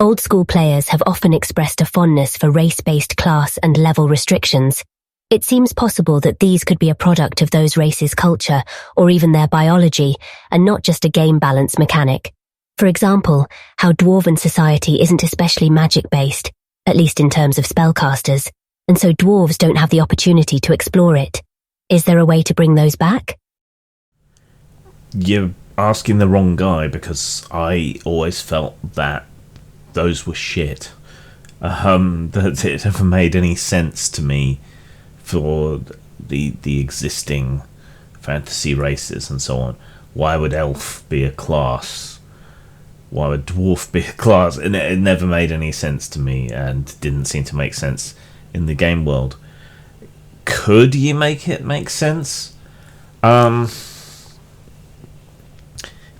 Old school players have often expressed a fondness for race-based class and level restrictions. It seems possible that these could be a product of those races' culture or even their biology, and not just a game balance mechanic. For example, how dwarven society isn't especially magic-based, at least in terms of spellcasters, and so dwarves don't have the opportunity to explore it. Is there a way to bring those back? You're asking the wrong guy, because I always felt that those were shit. That it never made any sense to me for the existing fantasy races and so on. Why would elf be a class? Why would dwarf be a class? And it never made any sense to me, and didn't seem to make sense in the game world. Could you make it make sense? If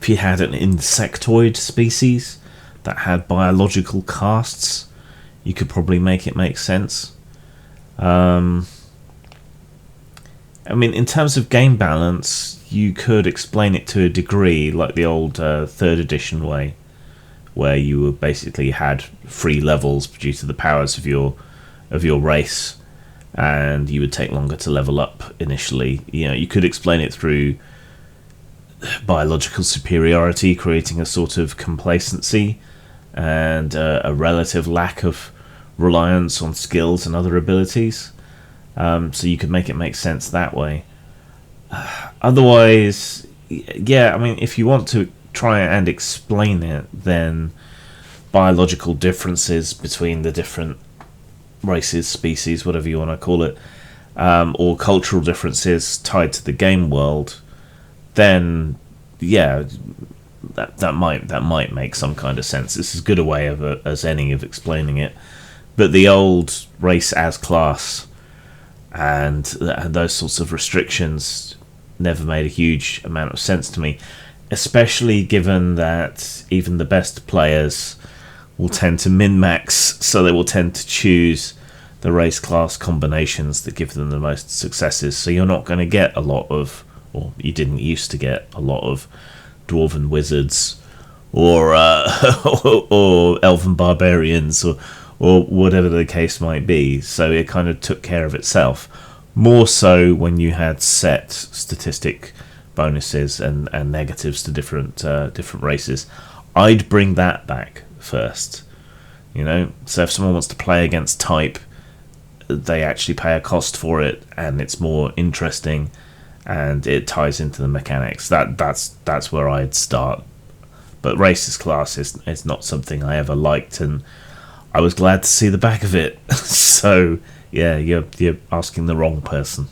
you had an insectoid species that had biological castes, you could probably make it make sense. I mean, in terms of game balance, you could explain it to a degree, like the old 3rd edition way, where you basically had 3 levels due to the powers of your race, and you would take longer to level up initially. You know, you could explain it through biological superiority, creating a sort of complacency and a relative lack of reliance on skills and other abilities. So you could make it make sense that way. Otherwise, yeah, I mean, if you want to try and explain it, then biological differences between the different races, species, whatever you want to call it, or cultural differences tied to the game world, then yeah, that might make some kind of sense. This is as good a way as any of explaining it. But the old race as class and those sorts of restrictions never made a huge amount of sense to me, especially given that even the best players will tend to min-max, so they will tend to choose the race class combinations that give them the most successes. So you're not going to get a lot of, or you didn't used to get a lot of, dwarven wizards or or elven barbarians or whatever the case might be. So it kind of took care of itself. More so when you had set statistic bonuses and negatives to different races. I'd bring that back first. You know, so if someone wants to play against type, they actually pay a cost for it, and it's more interesting, and it ties into the mechanics. That's where I'd start. But races class is not something I ever liked, and I was glad to see the back of it. So yeah, you're asking the wrong person.